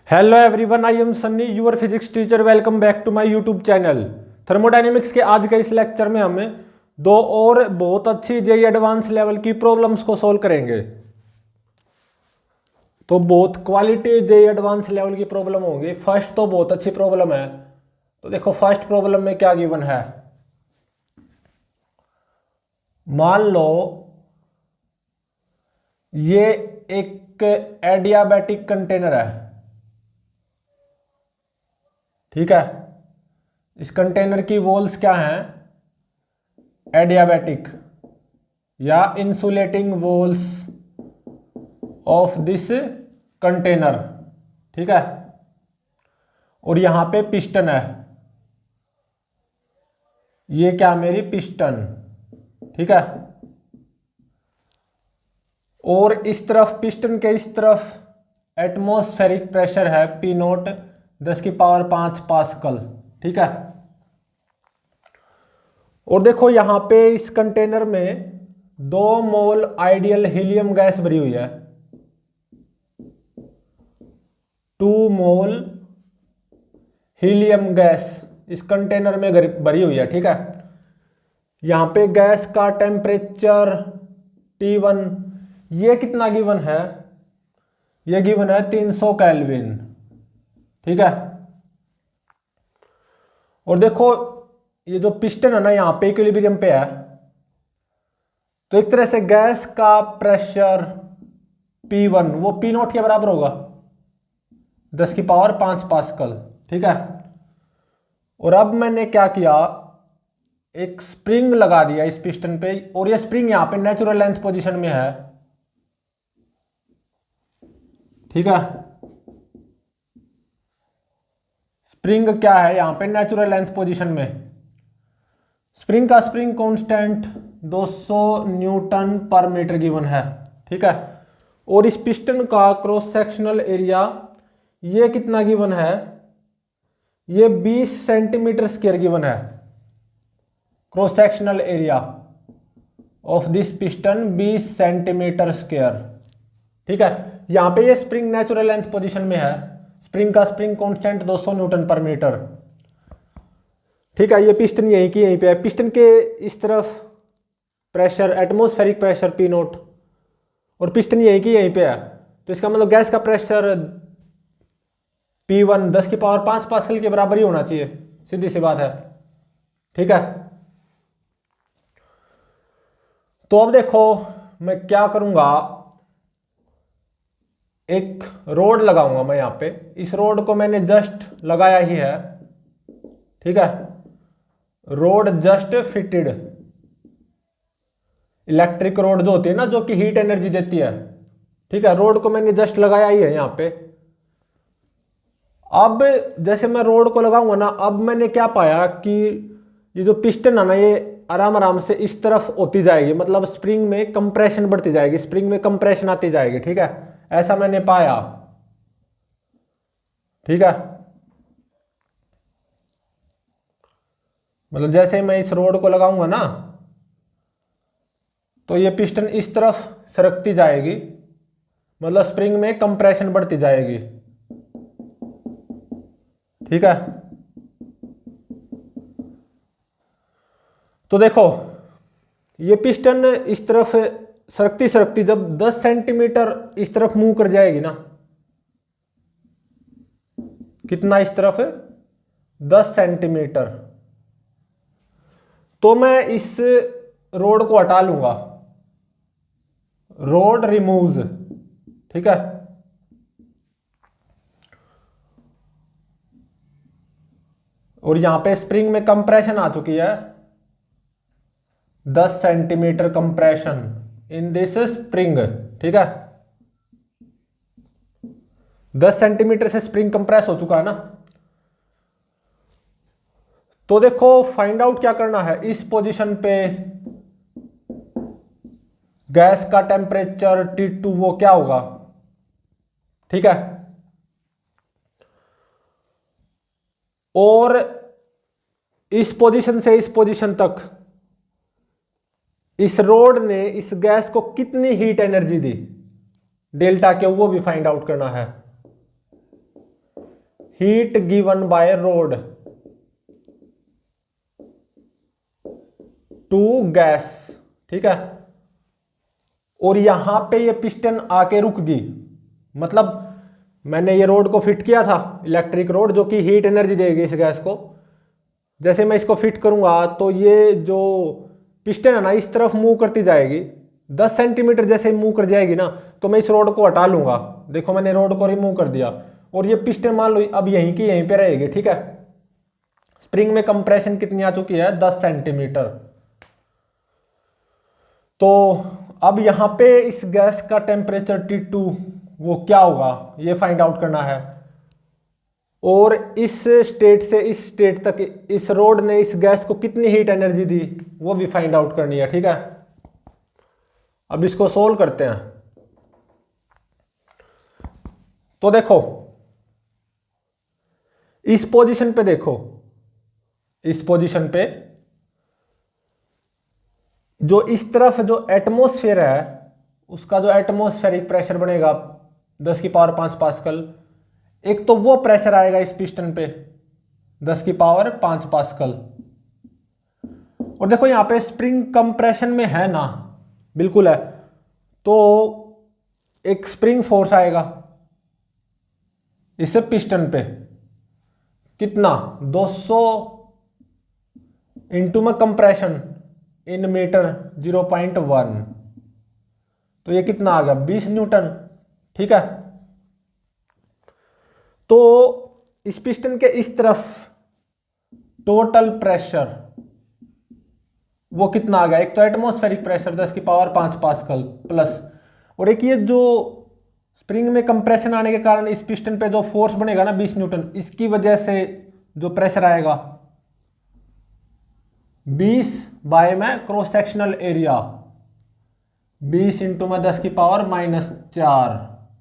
Hello everyone, I am Sunny, your physics teacher. Welcome back to my YouTube channel. Thermodynamics के आज के इस lecture में हमें दो और बहुत अच्छी जेई एडवांस लेवल की प्रॉब्लम्स को सोल्व करेंगे। तो बहुत क्वालिटी जेई एडवांस लेवल की प्रॉब्लम होगी। फर्स्ट तो बहुत अच्छी प्रॉब्लम है। तो देखो फर्स्ट प्रॉब्लम में क्या गिवन है। मान लो ये एक एडियाबैटिक कंटेनर है, ठीक है। इस कंटेनर की वॉल्स क्या हैं? एडियाबैटिक या insulating walls of this container, ठीक है। और यहां पे पिस्टन है, ये क्या मेरी पिस्टन, ठीक है। और इस तरफ पिस्टन के इस तरफ एटमॉस्फेरिक प्रेशर है पी नोट 10⁵ पास्कल, ठीक है। और देखो यहां पे इस कंटेनर में 2 मोल आइडियल हीलियम गैस भरी हुई है। 2 मोल हीलियम गैस इस कंटेनर में भरी हुई है, ठीक है। यहां पे गैस का टेम्परेचर T1, ये कितना गिवन है? ये गिवन है 300 केल्विन, ठीक है। और देखो ये जो पिस्टन है ना, यहां पे इक्विलिब्रियम पे है। तो एक तरह से गैस का प्रेशर P1 वो P नोट के बराबर होगा 10⁵ पास्कल, ठीक है। और अब मैंने क्या किया, एक स्प्रिंग लगा दिया इस पिस्टन पे। और ये स्प्रिंग यहां पे नेचुरल लेंथ पोजीशन में है, ठीक है। स्प्रिंग क्या है यहां पे? नेचुरल लेंथ पोजीशन में। स्प्रिंग का स्प्रिंग कांस्टेंट 200 न्यूटन पर मीटर गिवन है, ठीक है। और इस पिस्टन का क्रॉस सेक्शनल एरिया ये कितना गिवन है? ये 20 सेंटीमीटर स्क्वायर गिवन है। Cross sectional area of this piston 20 centimetre square, ठीक है। यहां पे ये स्प्रिंग नेचुरल लेंथ पोजीशन में है। स्प्रिंग का स्प्रिंग कांस्टेंट 200 न्यूटन पर मीटर, ठीक है। ये पिस्टन यहीं की यहीं पे है। पिस्टन के इस तरफ pressure atmospheric pressure P note और पिस्टन यहीं की यहीं पे है। तो इसका मतलब गैस का प्रेशर P1 10⁵ पास्कल के बराबर ही होना चाहिए, सीधी सी बात है, ठीक है। तो अब देखो मैं क्या करूंगा, एक रोड लगाऊंगा मैं यहां पे। इस रोड को मैंने जस्ट लगाया ही है, ठीक है। Road just fitted. Electric road जो होती है ना, जो कि हीट एनर्जी देती है, ठीक है। रोड को मैंने जस्ट लगाया ही है यहां पे। अब जैसे मैं रोड को लगाऊंगा ना, अब मैंने क्या पाया कि ये जो पिस्टन है ना, ये आराम आराम से इस तरफ होती जाएगी। मतलब स्प्रिंग में कंप्रेशन बढ़ती जाएगी, स्प्रिंग में कंप्रेशन आती जाएगी, ठीक है। ऐसा मैंने पाया, ठीक है। मतलब जैसे मैं इस रोड को लगाऊंगा ना, तो ये पिस्टन इस तरफ सरकती जाएगी, मतलब स्प्रिंग में कंप्रेशन बढ़ती जाएगी, ठीक है। तो देखो ये पिस्टन इस तरफ सरकती सरकती जब 10 सेंटीमीटर इस तरफ मूव कर जाएगी ना, कितना इस तरफ? 10 सेंटीमीटर। तो मैं इस रोड को हटा लूंगा, रोड रिमूव्स, ठीक है। और यहां पे स्प्रिंग में कंप्रेशन आ चुकी है, 10 centimetre compression in this spring, ठीक है। 10 सेंटीमीटर से स्प्रिंग कंप्रेस हो चुका है ना। तो देखो फाइंड आउट क्या करना है, इस पोजीशन पे गैस का टेम्परेचर T2 वो क्या होगा, ठीक है। और इस पोजीशन से इस पोजीशन तक इस रोड ने इस गैस को कितनी हीट एनर्जी दी, डेल्टा के, वो भी फाइंड आउट करना है। Heat given by rod to gas, ठीक है। और यहां पे ये पिस्टन आके रुक गई, मतलब मैंने ये रोड को फिट किया था, इलेक्ट्रिक रोड, जो कि हीट एनर्जी देगी इस गैस को। जैसे मैं इसको फिट करूंगा तो ये जो पिस्टन है ना इस तरफ मूव करती जाएगी, 10 सेंटीमीटर जैसे मूव कर जाएगी ना, तो मैं इस रोड को हटा लूंगा। देखो मैंने रोड को रिमूव कर दिया और ये पिस्टन मान लो अब यहीं की यहीं पे रहेगी, ठीक है। स्प्रिंग में कंप्रेशन कितनी आ चुकी है, 10 सेंटीमीटर। तो अब यहां पे इस गैस का टेम्परेचर T2 वो क्या होगा ये फाइंड आउट करना है। और इस स्टेट से इस स्टेट तक इस रोड ने इस गैस को कितनी हीट एनर्जी दी वो भी फाइंड आउट करनी है, ठीक है। अब इसको सोल्व करते हैं। तो देखो इस पोजीशन पे देखो, इस पोजीशन पे जो इस तरफ जो एटमॉस्फेयर है उसका जो एटमॉस्फेरिक प्रेशर बनेगा 10 की पावर 5 पास्कल, एक तो वो प्रेशर आएगा इस पिस्टन पे 10 की पावर 5 पास्कल। और देखो यहां पे स्प्रिंग कंप्रेशन में है ना, बिल्कुल है, तो एक स्प्रिंग फोर्स आएगा इस पिस्टन पे, कितना 200 इंटू में कंप्रेशन इन मीटर 0.1, तो ये कितना आ गया 20 न्यूटन, ठीक है। तो इस पिस्टन के इस तरफ टोटल प्रेशर वो कितना आ गया, एक तो एटमॉस्फेरिक प्रेशर 10 की पावर 5 पास्कल प्लस, और एक ये जो स्प्रिंग में कंप्रेशन आने के कारण इस पिस्टन पे जो फोर्स बनेगा ना 20 न्यूटन, इसकी वजह से जो प्रेशर आएगा 20 बाय में क्रॉस सेक्शनल एरिया 20 इंटू में 10 की पावर -4,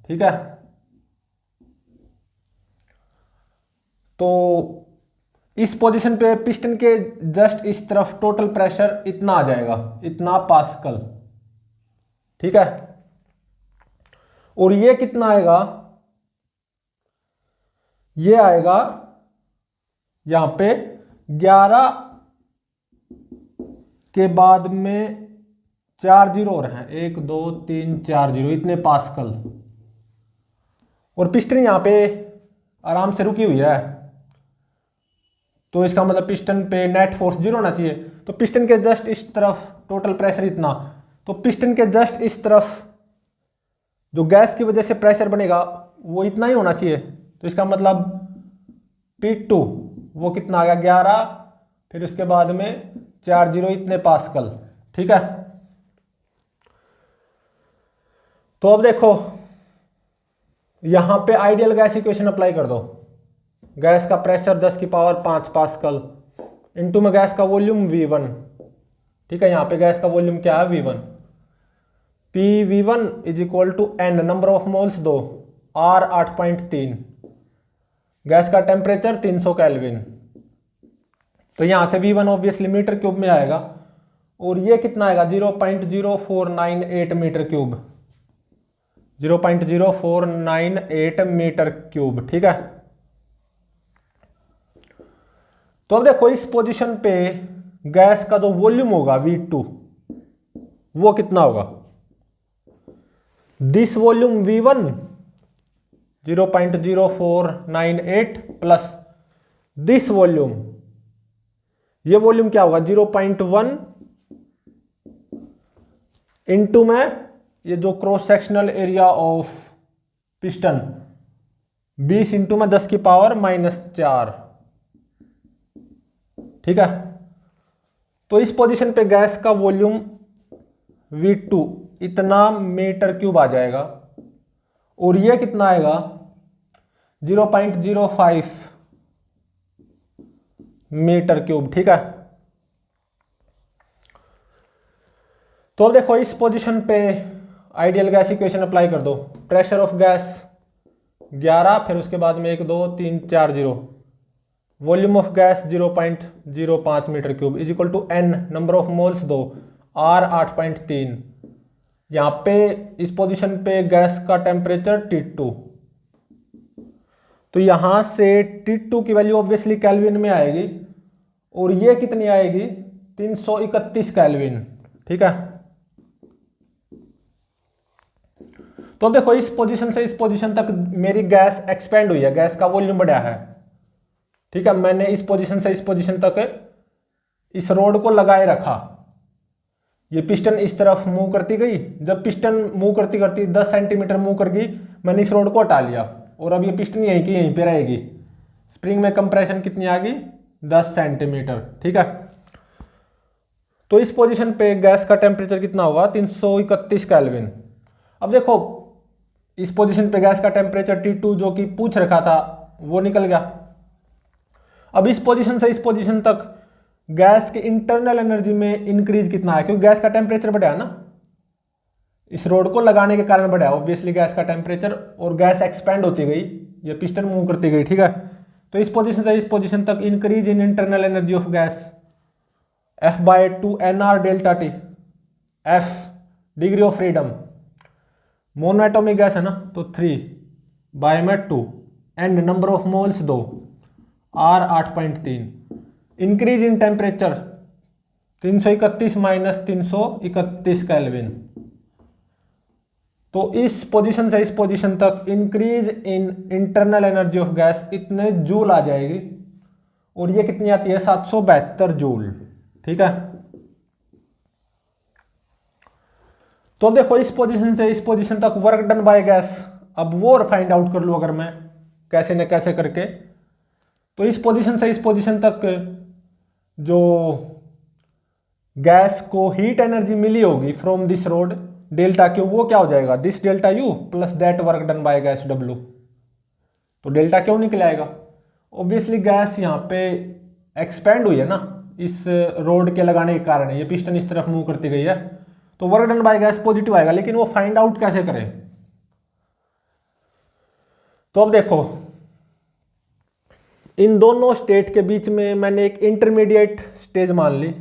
ठीक है। तो इस पोजीशन पे पिस्टन के जस्ट इस तरफ टोटल प्रेशर इतना आ जाएगा, इतना पास्कल, ठीक है। और ये कितना आएगा, ये आएगा यहां पे 11 के बाद में 4 जीरो और हैं, 1 2 3 4 जीरो, इतने पास्कल। और पिस्टन यहां पे आराम से रुकी हुई है, तो इसका मतलब पिस्टन पे नेट फोर्स 0 होना चाहिए। तो पिस्टन के जस्ट इस तरफ टोटल प्रेशर इतना, तो पिस्टन के जस्ट इस तरफ जो गैस की वजह से प्रेशर बनेगा वो इतना ही होना चाहिए। तो इसका मतलब P2 वो कितना आ गया 11, फिर उसके बाद में 4 जीरो, इतने पास्कल, ठीक है। तो अब देखो यहां पे आइडियल गैस इक्वेशन अप्लाई कर दो, गैस का प्रेशर 10 की पावर 5 पास्कल इंटू में गैस का वॉल्यूम V1, ठीक है। यहां पे गैस का वॉल्यूम क्या है V1, PV1 is equal to N number of moles 2, R 8.3, gas का टेम्परेचर 300 केल्विन। तो यहां से V1 ऑब्वियसली मीटर क्यूब में आएगा, और ये कितना आएगा 0.0498 मीटर क्यूब, 0.0498 मीटर क्यूब, ठीक है। तो अब देखो इस पोजीशन पे गैस का जो वॉल्यूम होगा V2 वो कितना होगा, this volume V1 0.0498 plus this volume, ये वॉल्यूम क्या होगा 0.1 इंटू में ये जो cross sectional area of piston 20 into में 10 की पावर -4, ठीक है। तो इस पोजीशन पे गैस का वॉल्यूम V2 इतना मीटर क्यूब आ जाएगा, और ये कितना आएगा 0.05 मीटर क्यूब, ठीक है। तो अब देखो इस पोजीशन पे आइडियल गैस इक्वेशन अप्लाई कर दो, प्रेशर ऑफ गैस 11, फिर उसके बाद में 1 2 3 4 zero, volume of gas 0.05 metre cube is equal to N number of moles 2, R 8.3। यहाँ पे इस पोजीशन पे गैस का टेम्परेचर T2, तो यहां से T2 की वैल्यू ऑब्वियसली केल्विन में आएगी और ये कितनी आएगी 331 केल्विन। ठीक है, तो देखो इस पोजीशन से इस पोजीशन तक मेरी गैस एक्सपेंड हुई है, गैस का वॉल्यूम बढ़ा है। ठीक है, मैंने इस पोजीशन से इस पोजीशन तक इस रोड को लगाए रखा, ये पिस्टन इस तरफ मूव करती गई। जब पिस्टन मूव करती करती 10 सेंटीमीटर मूव कर गई, मैंने इस रोड को हटा लिया और अब ये पिस्टन यहीं की यहीं पे रहेगी। स्प्रिंग में कंप्रेशन कितनी आ गई 10 सेंटीमीटर। ठीक है, तो इस पोजीशन पे गैस का टेम्परेचर कितना होगा 331 केल्विन। अब देखो इस पोजीशन पे गैस का टेम्परेचर T2 जो कि पूछ रखा था वो निकल गया। अब इस पोजीशन से इस पोजीशन तक गैस के इंटरनल एनर्जी में इंक्रीज कितना है, क्योंकि गैस का टेम्परेचर बढ़ा ना, इस रोड को लगाने के कारण बढ़ा ऑब्वियसली गैस का टेम्परेचर, और गैस एक्सपेंड होती गई, ये पिस्टन मूव करती गई। ठीक है, तो इस पोजीशन से इस पोजीशन तक increase in internal energy of gas F/2 nR delta T। F degree of freedom, mono atomic gas है ना तो 3, बायोमेट 2, and number of moles 2, R 8.3। Increase in temperature 331 minus 331 kelvin. तो इस पोजीशन से इस पोजीशन तक increase in internal energy of gas इतने joule आ जाएगी, और ये कितनी आती है 772 जूल। ठीक है, तो देखो इस पोजीशन से इस पोजीशन तक वर्क डन बाय गैस, अब वो फाइंड आउट कर लूं अगर मैं कैसे न कैसे करके, तो इस पोजीशन से इस पोजीशन तक जो गैस को हीट एनर्जी मिली होगी from this road delta Q, वो क्या हो जाएगा this delta U plus that work done by gas W. तो डेल्टा क्यों निकल आएगा, ऑब्वियसली गैस यहाँ पे एक्सपेंड हुई है ना इस रोड के लगाने के कारण, ये पिस्टन इस तरफ मूव करती गई है, तो work done by gas positive आएगा। लेकिन वो फाइंड आउट कैसे करें, तो अब देखो इन दोनों स्टेट के बीच में मैंने एक इंटरमीडिएट स्टेज मान ली।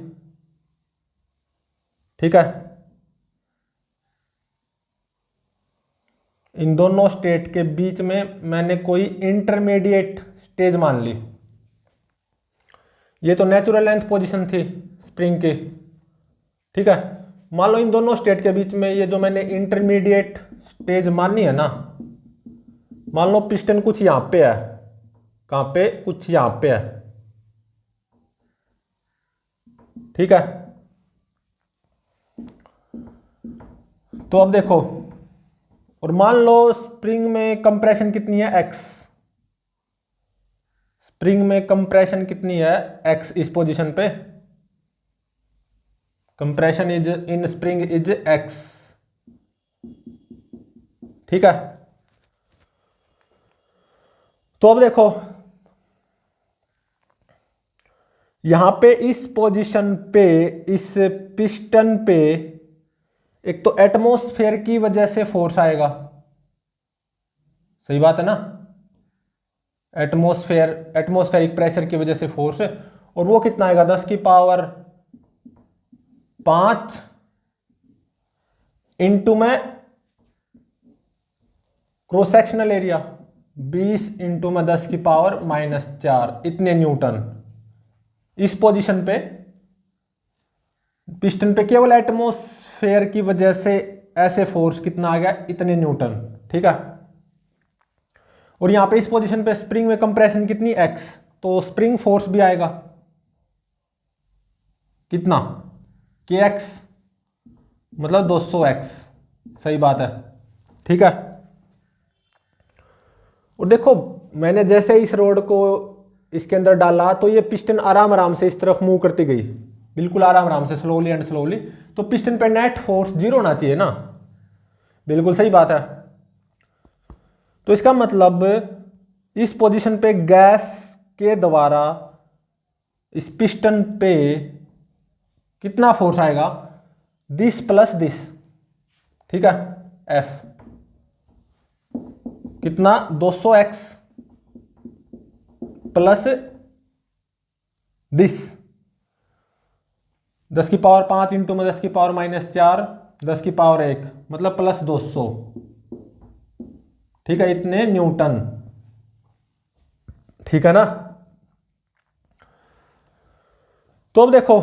ठीक है, इन दोनों स्टेट के बीच में मैंने कोई इंटरमीडिएट स्टेज मान ली। ये तो नेचुरल लेंथ पोजीशन थी स्प्रिंग की। ठीक है, मान लो इन दोनों स्टेट के बीच में ये जो मैंने इंटरमीडिएट स्टेज मानी है ना, मान लो पिस्टन कुछ यहां पे है, कहां पे, कुछ यहां पे है। ठीक है, तो अब देखो, और मान लो स्प्रिंग में कंप्रेशन कितनी है x, स्प्रिंग में कंप्रेशन कितनी है x, इस पोजीशन पे compression is in spring is x। ठीक है, तो अब देखो यहां पे इस पोजीशन पे इस पिस्टन पे एक तो एटमॉस्फेयर की वजह से फोर्स आएगा, सही बात है ना, एटमॉस्फेरिक प्रेशर की वजह से फोर्स, और वो कितना आएगा 10 की पावर 5 इंटू में क्रॉस सेक्शनल एरिया 20 इंटू में 10 की पावर -4, इतने न्यूटन। इस पोजीशन पे पिस्टन पे केवल एटमॉस्फेयर की वजह से ऐसे फोर्स कितना आ गया, इतने न्यूटन। ठीक है, और यहां पे इस पोजीशन पे स्प्रिंग में कंप्रेशन कितनी x, तो स्प्रिंग फोर्स भी आएगा कितना kx, मतलब 200x, सही बात है। ठीक है, और देखो मैंने जैसे इस रोड को इसके अंदर डाला तो ये पिस्टन आराम आराम से इस तरफ मूव करती गई, बिल्कुल आराम आराम से, स्लोली एंड स्लोली। तो पिस्टन पे नेट फोर्स 0 होना चाहिए ना, बिल्कुल सही बात है। तो इसका मतलब इस पोजीशन पे गैस के द्वारा इस पिस्टन पे कितना फोर्स आएगा, दिस प्लस दिस। ठीक है, F कितना 200x प्लस दिस 10 की पावर 5 इंटू में 10 की पावर -4 10 की पावर 1, मतलब +200। ठीक है, इतने न्यूटन। ठीक है ना। तो अब देखो,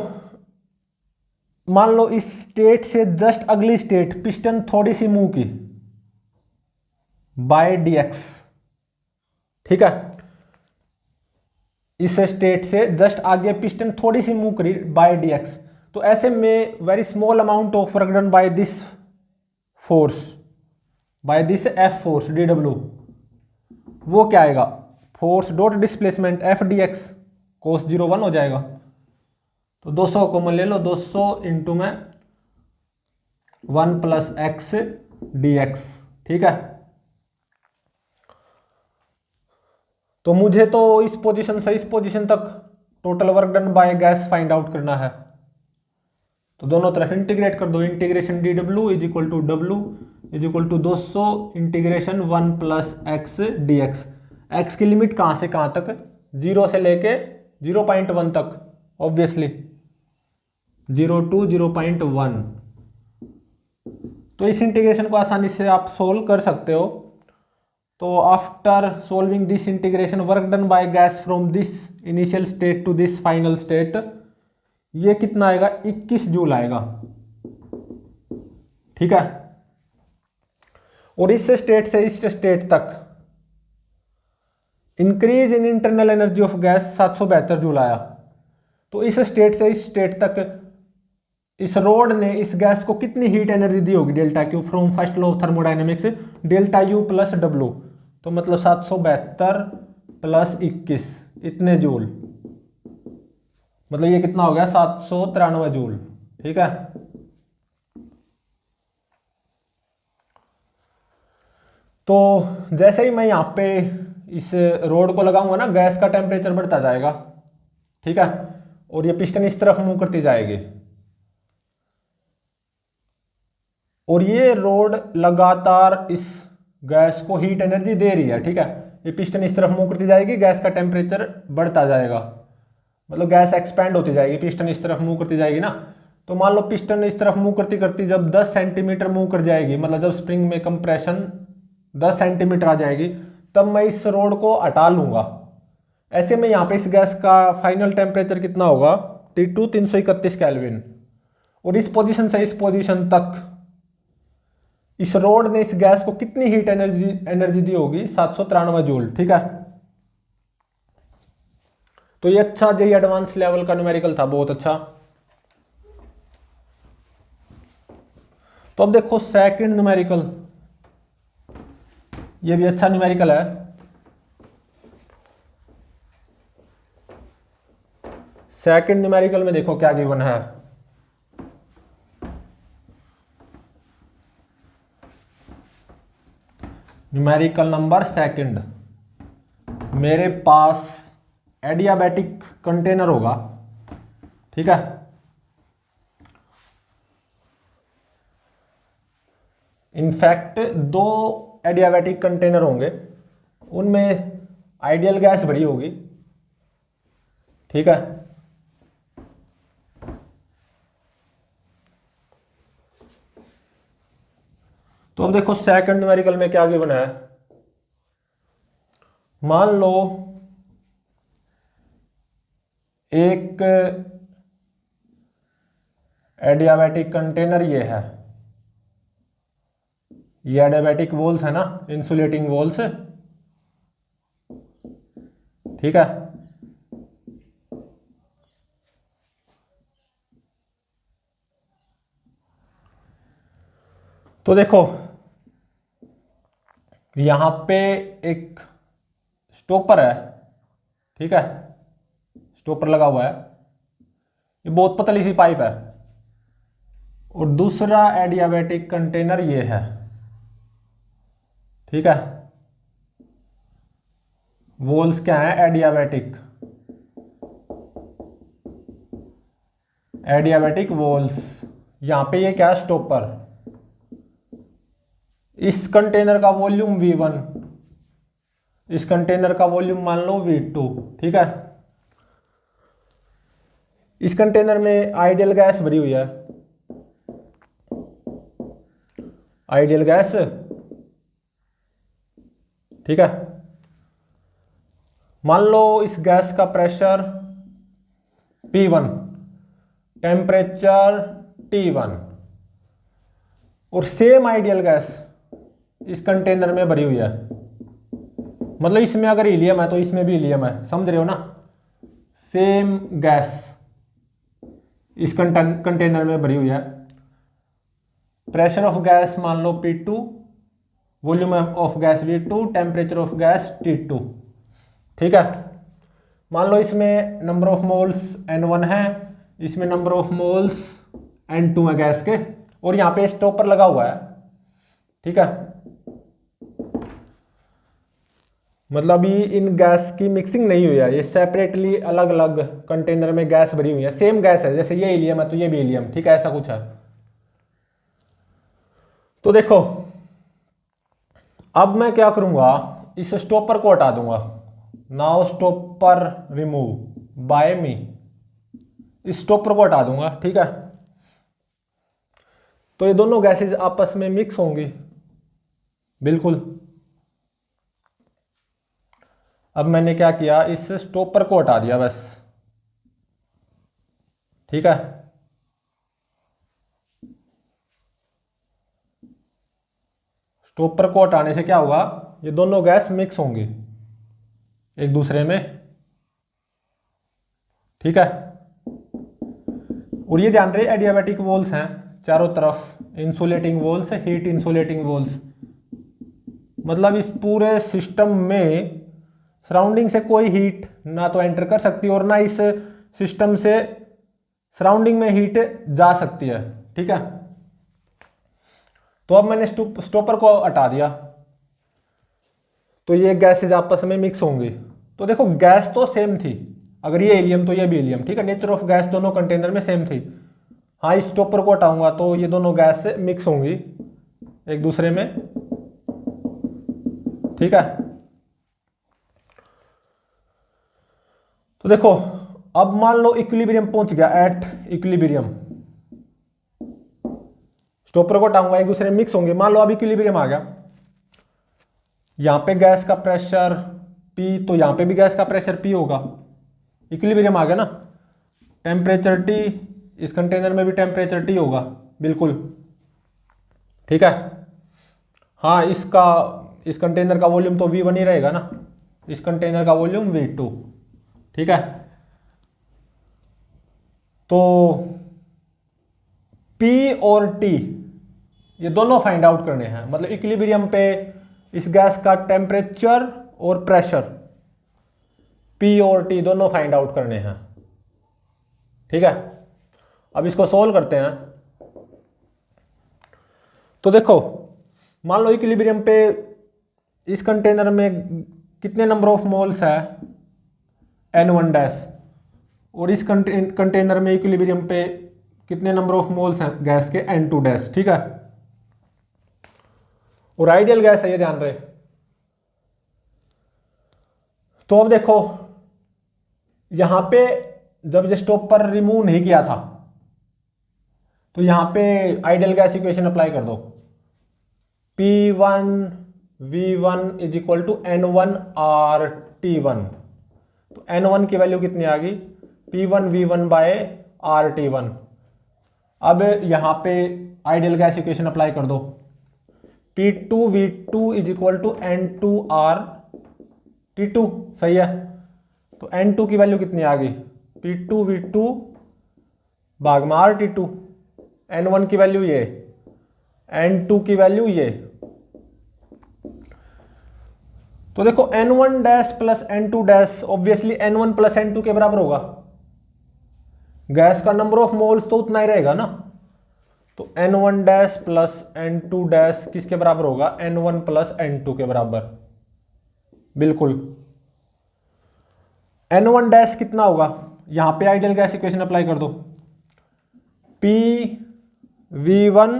मान लो इस स्टेट से जस्ट अगली स्टेट पिस्टन थोड़ी सी मूव की बाय dx, ठीक है। इस स्टेट से जस्ट आगे पिस्टन थोड़ी सी मूव करी बाय dx, तो ऐसे में very small amount of work done by this force, by this F force dw, वो क्या आएगा, force dot displacement F dx cos 0 1 हो जाएगा। तो 200 कॉमन ले लो, 200 इंटू में 1 प्लस एक्स dx, ठीक है। तो मुझे तो इस पोजीशन से इस पोजीशन तक total work done by gas find out करना है। तो दोनों तरफ इंटीग्रेट कर दो, integration dw is equal to w is equal to 200 integration 1 plus x dx। x की लिमिट कहाँ से कहाँ तक, 0 से लेके 0.1 तक, ऑब्वियसली 0 टू 0.1। तो इस इंटीग्रेशन को आसानी से आप सोल्व कर सकते हो। तो after solving this integration work done by gas from this initial state to this final state, ये कितना आएगा, 21 जूल आएगा, ठीक है। और इस स्टेट से इस स्टेट तक increase in internal energy of gas 772 joule आया। तो इस स्टेट से इस स्टेट तक इस रोड ने इस गैस को कितनी हीट एनर्जी दी होगी, delta Q from first law of thermodynamics delta U plus W. तो मतलब 772 प्लस 21 इतने जूल, मतलब ये कितना हो गया, 793 जूल, ठीक है। तो जैसे ही मैं यहाँ पे इस रोड को लगाऊंगा ना, गैस का टेम्परेचर बढ़ता जाएगा, ठीक है, और ये पिस्टन इस तरफ मूव करती जाएगी, और ये रोड लगातार इस गैस को हीट एनर्जी दे रही है, ठीक है। ये पिस्टन इस तरफ मूव करती जाएगी, गैस का टेम्परेचर बढ़ता जाएगा, मतलब गैस एक्सपैंड होती जाएगी, पिस्टन इस तरफ मूव करती जाएगी ना। तो मान लो पिस्टन इस तरफ मूव करती करती जब 10 सेंटीमीटर मूव कर जाएगी, मतलब जब स्प्रिंग में कंप्रेशन 10 सेंटीमीटर आ जाएगी, तब मैं इस रोड को हटा लूंगा। ऐसे में यहाँ पे इस गैस का फाइनल टेम्परेचर कितना होगा, T2 331 केल्विन। और इस पोजीशन से इस पोजीशन तक इस रोड ने इस गैस को कितनी हीट एनर्जी दी होगी, 793 जूल, ठीक है। तो ये अच्छा जेई एडवांस लेवल का न्यूमेरिकल था, बहुत अच्छा। तो अब देखो सेकंड न्यूमेरिकल, ये भी अच्छा न्यूमेरिकल है। सेकंड न्यूमेरिकल में देखो क्या गिवन है, न्यूमेरिकल नंबर सेकंड। मेरे पास एडियाबैटिक कंटेनर होगा, ठीक है। इनफैक्ट 2 एडियाबैटिक कंटेनर होंगे, उनमें आइडियल गैस भरी होगी, ठीक है। तो अब देखो सेकंड न्यूमेरिकल में क्या गिवन है। मान लो एक एडियाबैटिक कंटेनर ये है, ये एडियाबैटिक वॉल्स है ना, इंसुलेटिंग वॉल्स, ठीक है। तो देखो यहां पे एक स्टॉपर है, ठीक है, स्टॉपर लगा हुआ है, ये बहुत पतली सी पाइप है, और दूसरा एडियाबैटिक कंटेनर ये है, ठीक है। वॉल्स क्या है, एडियाबैटिक, एडियाबैटिक वॉल्स। यहां पे ये क्या है, स्टॉपर। इस कंटेनर का वॉल्यूम V1, इस कंटेनर का वॉल्यूम मान लो V2, ठीक है। इस कंटेनर में आइडियल गैस भरी हुई है, आइडियल गैस, ठीक है। मान लो इस गैस का प्रेशर P1, टेम्परेचर T1 और सेम आइडियल गैस इस कंटेनर में भरी हुई है। मतलब इसमें अगर हीलियम है तो इसमें भी हीलियम है, समझ रहे हो ना। सेम गैस इस कंटेनर में भरी हुई है। प्रेशर ऑफ गैस मान लो P2, volume of gas V2, temperature of gas T2। ठीक है। मान लो इसमें नंबर ऑफ मोल्स N1 है, इसमें नंबर ऑफ मोल्स N2 है गैस के, और यहाँ पे स्टॉपर लगा हुआ है। ठीक है। मतलब ये इन गैस की मिक्सिंग नहीं हुई है, ये सेपरेटली अलग अलग कंटेनर में गैस भरी हुई है। सेम गैस है, जैसे ये हीलियम है तो ये भी हीलियम। ठीक है, ऐसा कुछ है। तो देखो अब मैं क्या करूंगा, इस स्टॉपर को हटा दूंगा। नाउ स्टॉपर रिमूव बाय मी, इस स्टॉपर को हटा दूंगा। ठीक है। तो ये दोनों गैसेज आपस में मिक्स होंगी, बिल्कुल। अब मैंने क्या किया, इस स्टॉपर को हटा दिया बस। ठीक है। स्टॉपर को हटाने से क्या होगा, ये दोनों गैस मिक्स होंगी एक दूसरे में। ठीक है। और ये ध्यान रहे एडियाबैटिक वॉल्स हैं चारों तरफ, insulating walls, heat insulating walls. मतलब इस पूरे सिस्टम में सराउंडिंग से कोई हीट ना तो एंटर कर सकती और ना इस सिस्टम से सराउंडिंग में हीट जा सकती है। ठीक है। तो अब मैंने स्टॉपर को हटा दिया, तो ये गैसेज आपस में मिक्स होंगी। तो देखो गैस तो सेम थी, अगर ये हीलियम तो ये भी हीलियम। ठीक है, नेचर ऑफ गैस दोनों कंटेनर में सेम थी। हाँ, इस स्टॉपर को हटाऊंगा तो ये दोनों गैस से मिक्स होंगी एक दूसरे में। ठीक है। तो देखो अब मान लो इक्विलिब्रियम पहुंच गया, एट इक्विलिब्रियम। स्टॉपर को हटाऊंगा, एक दूसरे में मिक्स होंगे। मान लो अब इक्विलिब्रियम आ गया, यहां पे गैस का प्रेशर P, तो यहां पे भी गैस का प्रेशर P होगा। इक्विलिब्रियम आ गया ना। टेम्परेचर T, इस कंटेनर में भी टेम्परेचर T होगा, बिल्कुल। ठीक है। हाँ, इस कंटेनर का वॉल्यूम तो V1 ही रहेगा ना, इस कंटेनर का वॉल्यूम V2। ठीक है। तो P और T ये दोनों फाइंड आउट करने हैं। मतलब इक्विलिब्रियम पे इस गैस का टेम्परेचर और प्रेशर P और T दोनों फाइंड आउट करने हैं। ठीक है। अब इसको सोल्व करते हैं। तो देखो मान लो इक्विलिब्रियम पे इस कंटेनर में कितने नंबर ऑफ मोल्स है N1 डैश, और इस कंटेनर में इक्विलिब्रियम पे कितने नंबर ऑफ मोल्स हैं गैस के N2 डैश। ठीक है। और आइडियल गैस है ये, ध्यान रहे। तो अब देखो यहां पे जब स्टॉपर रिमूव नहीं किया था तो यहां पे आइडियल गैस इक्वेशन अप्लाई कर दो। P1 V1 is equal to N1 RT1। तो N1 की वैल्यू कितनी आ गई, P1 V1 बाय RT1। अब यहां पे आइडियल गैस इक्वेशन अप्लाई कर दो। P2 V2 is equal to N2 RT2। सही है। तो N2 की वैल्यू कितनी आ गई, P2 V2 भाग में RT2। N1 की वैल्यू ये, N2 की वैल्यू ये। तो देखो N1 dash plus N2 dash obviously N1 plus N2 के बराबर होगा। गैस का नंबर ऑफ मोल्स तो उतना ही रहेगा ना। तो N1 dash plus N2 dash किसके बराबर होगा, N1 प्लस N2 के बराबर, बिल्कुल। N1 डैश कितना होगा, यहां पे आइडियल गैस इक्वेशन अप्लाई कर दो। P V1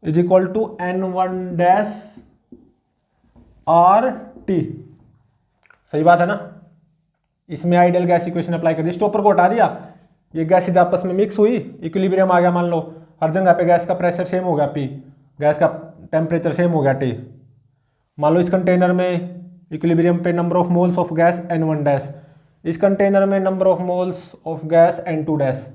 is equal to N1 dash RT। सही बात है ना। इसमें आइडियल गैस इक्वेशन अप्लाई कर दी, स्टॉपर को हटा दिया, ये गैसेज आपस में मिक्स हुई, इक्विलिब्रियम आ गया। मान लो हर जगह पे गैस का प्रेशर सेम हो गया P, गैस का टेम्परेचर सेम हो गया T। मान लो इस कंटेनर में इक्विलिब्रियम पे number of moles of gas N1 dash, इस कंटेनर में number of moles of gas N2 dash.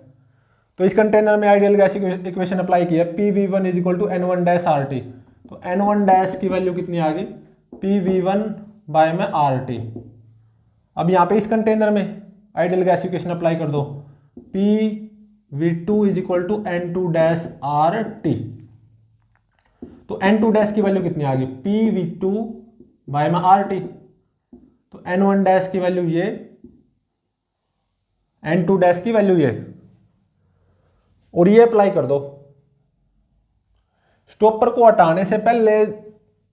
तो इस कंटेनर में आइडियल गैस इक्वेशन अप्लाई की है, PV1 is equal to N1 dash RT। तो N1 डैश की वैल्यू कितनी आ गई, PV1 बाय में RT। अब यहाँ पे इस कंटेनर में आइडियल गैस इक्वेशन अप्लाई कर दो, PV2 is equal to N2 dash RT। तो N2 डैश की वैल्यू कितनी आ गई, PV2 बाय में RT। तो N1 डैश की वैल्यू ये, N2 डैश की वैल्यू ये, और ये अप्लाई कर दो। स्टॉपर को हटाने से पहले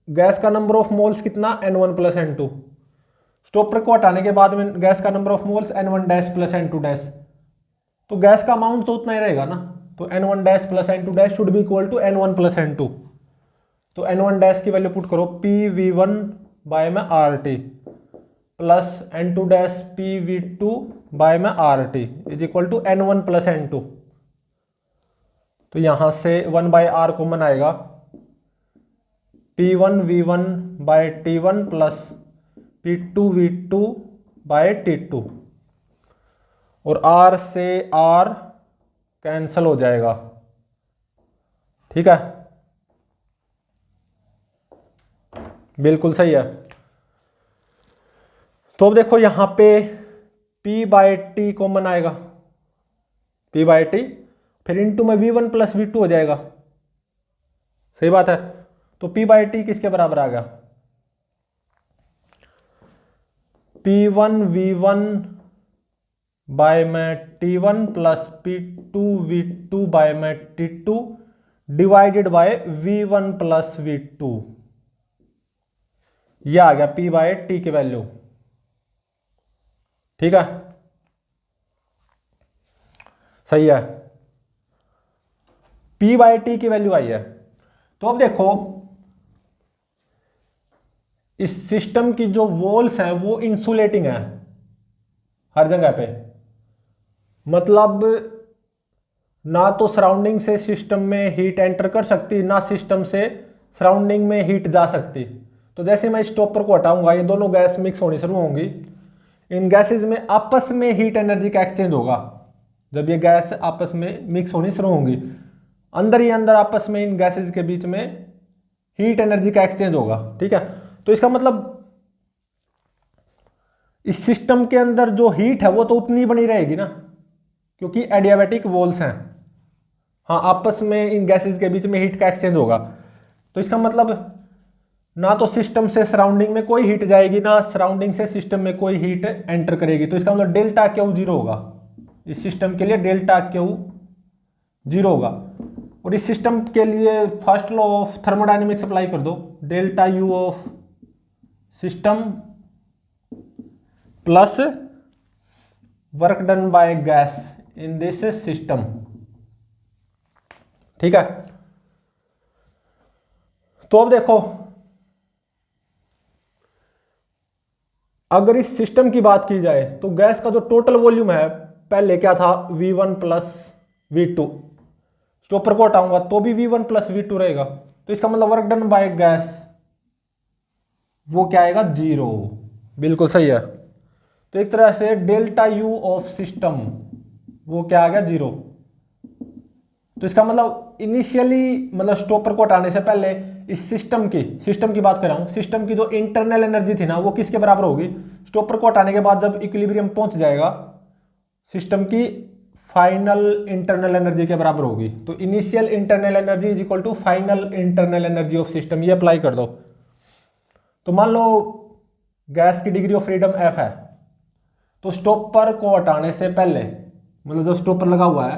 गैस का नंबर ऑफ मोल्स कितना, N1 प्लस N2। स्टॉपर को हटाने के बाद में गैस का number of moles N1 dash plus N2 dash. तो गैस का अमाउंट तो उतना ही रहेगा ना, तो N1 dash plus N2 dash should be equal to N1 plus N2। तो N1 डैश की वैल्यू पुट करो, PV1 बाय में RT plus N2 dash PV2 by में RT is equal to N1 plus N2। तो यहां से 1 bye R common आएगा, P1 V1 bye T1 plus P2 V2 bye T2, और R से R कैंसल हो जाएगा। ठीक है, बिल्कुल सही है। तो अब देखो यहां पे P बाय T कॉमन आएगा, P बाय T, फिर इंटू में V1 प्लस V2 हो जाएगा। सही बात है। तो P बाय T किसके बराबर आ गया, P1 V1 बाय में T1 plus P2 V2 bye में T2 divided by V1 plus V2। यह आ गया P बाय T की वैल्यू। ठीक है, सही है, P बाय T की वैल्यू आई है। तो अब देखो इस सिस्टम की जो वॉल्स हैं वो इंसुलेटिंग है हर जगह पे, मतलब ना तो सराउंडिंग से सिस्टम में हीट एंटर कर सकती, ना सिस्टम से सराउंडिंग में हीट जा सकती। तो जैसे मैं स्टॉपर को हटाऊंगा, ये दोनों गैस मिक्स होनी शुरू होंगी, इन गैसेज में आपस में हीट एनर्जी का एक्सचेंज होगा। जब ये गैस आपस में मिक्स होनी शुरू होंगी, अंदर ही अंदर आपस में इन गैसेज के बीच में हीट एनर्जी का एक्सचेंज होगा। ठीक है, तो इसका मतलब इस सिस्टम के अंदर जो हीट है वो तो उतनी बनी रहेगी ना, क्योंकि एडियाबैटिक वॉल्स हैं। हाँ, आपस में इन गैसेज के बीच में हीट का एक्सचेंज होगा। तो इसका मतलब ना तो सिस्टम से सराउंडिंग में कोई हीट जाएगी, ना सराउंडिंग से सिस्टम में कोई हीट एंटर करेगी। तो इसका मतलब डेल्टा क्यू जीरो होगा, इस सिस्टम के लिए डेल्टा क्यू जीरो होगा। और इस सिस्टम के लिए first law of thermodynamics apply कर दो, delta U of system plus work done by gas in this system. ठीक है, तो अब देखो अगर इस सिस्टम की बात की जाए तो गैस का जो टोटल वॉल्यूम है, पहले क्या था V1 प्लस V2, स्टॉपर को हटाऊंगा तो भी V1 प्लस V2 रहेगा। तो इसका मतलब वर्क डन बाय गैस वो क्या आएगा, जीरो। बिल्कुल सही है। तो एक तरह से डेल्टा यू ऑफ सिस्टम वो क्या आ गया, जीरो। तो इसका मतलब इनिशियली, मतलब स्टॉपर को हटाने से पहले इस सिस्टम की बात कर रहा हूं, सिस्टम की जो इंटरनल एनर्जी थी ना वो किसके बराबर होगी, स्टॉपर को हटाने के बाद जब इक्विलिब्रियम पहुंच जाएगा सिस्टम की फाइनल इंटरनल एनर्जी के बराबर होगी। तो initial internal energy is equal to final internal energy of system, ये अप्लाई कर दो। तो मान लो गैस की डिग्री ऑफ फ्रीडम F है, तो स्टॉपर को हटाने से पहले, मतलब जो स्टॉपर लगा हुआ है,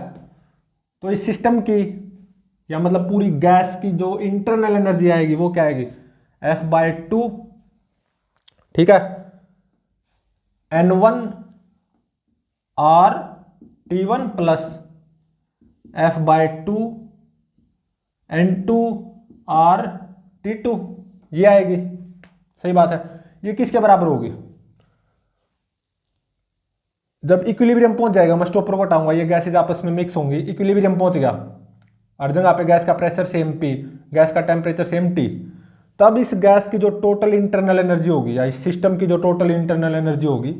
तो इस सिस्टम की या मतलब पूरी गैस की जो इंटरनल एनर्जी आएगी वो क्या आएगी, F/2। ठीक है, N1 R T1 plus F/2 N2 R T2, ये आएगी। सही बात है। ये किसके बराबर होगी, जब इक्विलिब्रियम पहुंच जाएगा, मैं स्टॉपर को हटाऊंगा, ये गैसेज आपस में मिक्स होंगी, इक्विलिब्रियम पहुंच गया, हर जगह पे गैस का प्रेशर सेम P, गैस का टेम्परेचर सेम T। तब इस गैस की जो टोटल इंटरनल एनर्जी होगी या इस सिस्टम की जो टोटल इंटरनल एनर्जी होगी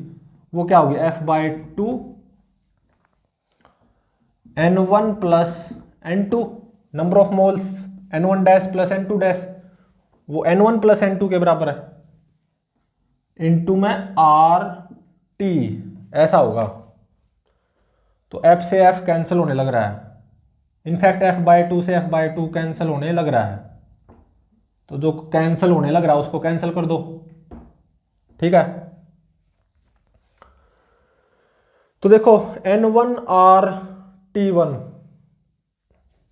वो क्या होगी, F/2 N1 plus N2, number of moles N1 dash plus N2 dash, वो N1 प्लस N2 के बराबर है, इनटू में RT, ऐसा होगा। तो F से F कैंसिल होने लग रहा है, इनफैक्ट F/2 से F/2 कैंसिल होने लग रहा है, तो जो कैंसिल होने लग रहा है उसको कैंसिल कर दो, ठीक है। तो देखो N1RT1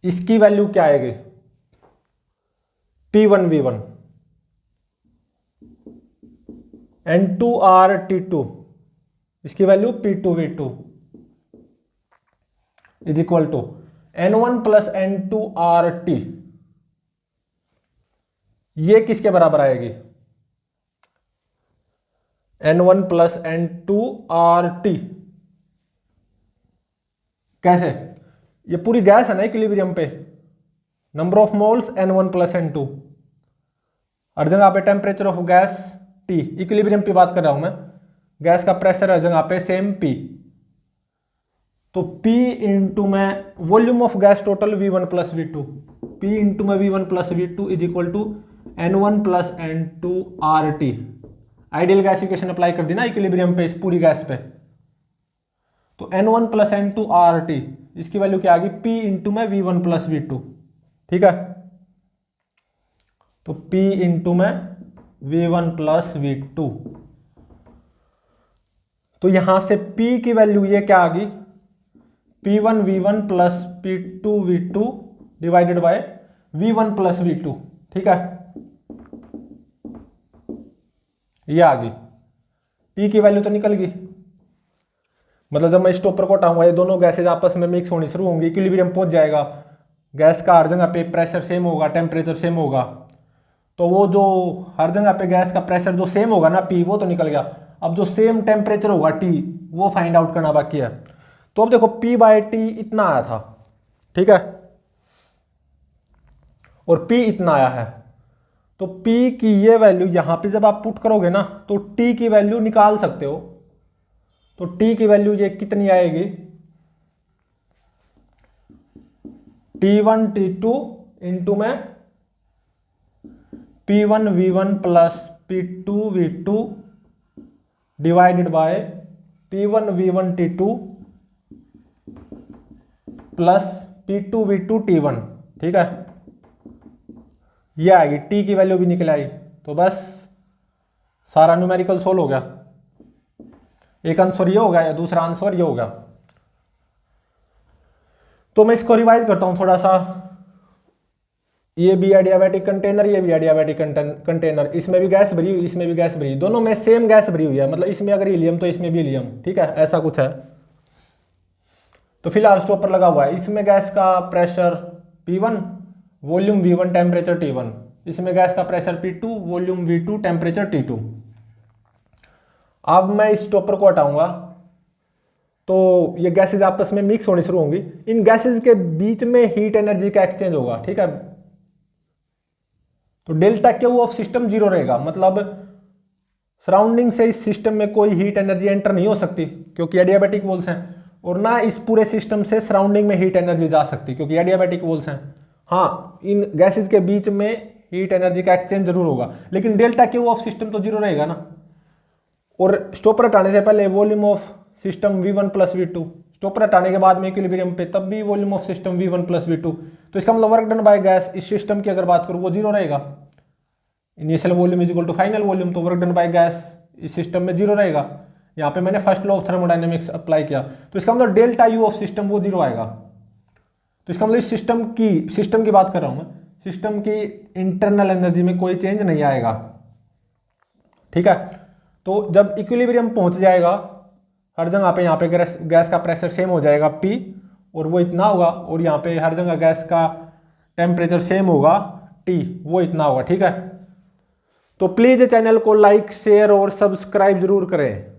इसकी वैल्यू क्या आएगी, P1V1, N2RT2 इसकी value P2V2 is equal to N1 plus N2RT, ये किसके बराबर आएगी, N1 प्लस N2RT। कैसे, ये पूरी गैस है ना इक्विलिब्रियम पे, number of moles N1 plus N2, हर जगह पे temperature of gas T, equilibrium पे बात कर रहा हूं मैं, गैस का प्रेशर हर जगह पे सेम P, तो P इंटू में volume of gas total V1 plus V2, P into में V1 plus V2 is equal to N1 plus N2RT। Ideal gas equation apply कर दी ना इक्विलिब्रियम पे इस पूरी गैस पे, तो N1 प्लस N2RT इसकी वैल्यू क्या आ गई, P इंटू में V1 प्लस V2, ठीक है। तो P इंटू में V1 प्लस V2, तो यहां से P की वैल्यू ये क्या आ गई, P1V1 plus P2V2 divided by V1 plus V2, ठीक है, ये आ गई। P की वैल्यू तो निकल गई, मतलब जब मैं स्टॉपर को हटाऊंगा ये दोनों गैसेज आपस में मिक्स होनी शुरू होंगी, इक्विलिब्रियम पहुंच जाएगा, गैस का हर जगह पे प्रेशर सेम होगा, टेम्परेचर सेम होगा, तो वो जो हर जगह पे गैस का प्रेशर जो सेम होगा ना P, वो तो निकल गया। अब जो सेम टेम्परेचर होगा T, वो फाइंड आउट करना बाकी है। तो अब देखो P/T इतना आया था, ठीक है, और P इतना आया है, तो P की ये वैल्यू यहां पे जब आप पुट करोगे ना तो T की वैल्यू निकाल सकते हो, तो T की वैल्यू ये कितनी आएगी, T1 T2 इंटू में P1V1 plus P2V2 divided by P1V1 T2 plus P2V2 T1, ठीक है, ये आएगी। T की वैल्यू भी निकल आई, तो बस सारा न्यूमेरिकल सोल्व हो गया, एक आंसर ये हो गया या दूसरा आंसर ये हो गया। तो मैं इसको रिवाइज करता हूं थोड़ा सा, ये भी एडियाबैटिक कंटेनर, ये भी एडियाबैटिक कंटेनर, इसमें भी गैस भरी हुई, इसमें भी गैस भरी, दोनों में सेम गैस भरी हुई है, मतलब इसमें अगर हीलियम तो इसमें भी हीलियम, ठीक है, ऐसा कुछ है। तो फिलहाल स्टॉपर लगा हुआ है, इसमें गैस का pressure P1, volume V1, temperature T1, इसमें गैस का pressure P2, volume V2, temperature T2। अब मैं इस स्टॉपर को हटाऊंगा तो ये गैसेज आपस में मिक्स होनी शुरू होंगी, इन गैसेज के बीच में हीट एनर्जी का एक्सचेंज होगा, ठीक है। तो delta Q of system zero रहेगा, मतलब सराउंडिंग से इस सिस्टम में कोई हीट एनर्जी एंटर नहीं हो सकती क्योंकि एडियाबैटिक वॉल्स हैं, और ना इस पूरे सिस्टम से सराउंडिंग में हीट एनर्जी जा सकती क्योंकि एडियाबैटिक वॉल्स हैं। हाँ, इन गैसेज के बीच में हीट एनर्जी का एक्सचेंज जरूर होगा, लेकिन डेल्टा क्यू ऑफ सिस्टम तो जीरो रहेगा ना। और स्टॉपर हटाने से पहले volume of system V1 plus V2, stopper हटाने के बाद में इक्विलिब्रियम पे तब भी volume of system V1 plus V2, तो इसका मतलब वर्क डन बाय गैस इस सिस्टम की अगर बात करूँ वो जीरो रहेगा। Initial volume is equal to final volume, तो वर्क डन बाय गैस इस सिस्टम में जीरो रहेगा। यहाँ पे मैंने first law of thermodynamics apply किया, तो इसका मतलब डेल्टा यू ऑफ सिस्टम वो जीरो आएगा। तो इसका मतलब इस सिस्टम की बात कर रहा हूँ मैं, सिस्टम की इंटरनल एनर्जी में कोई चेंज नहीं आएगा, ठीक है। तो जब इक्विलिब्रियम पहुंच जाएगा हर जगह पे, यहाँ पे गैस का प्रेशर सेम हो जाएगा P, और वो इतना होगा, और यहाँ पे हर जगह गैस का टेम्परेचर सेम होगा T, वो इतना होगा, ठीक है। तो प्लीज चैनल को लाइक, शेयर और सब्सक्राइब जरूर करें।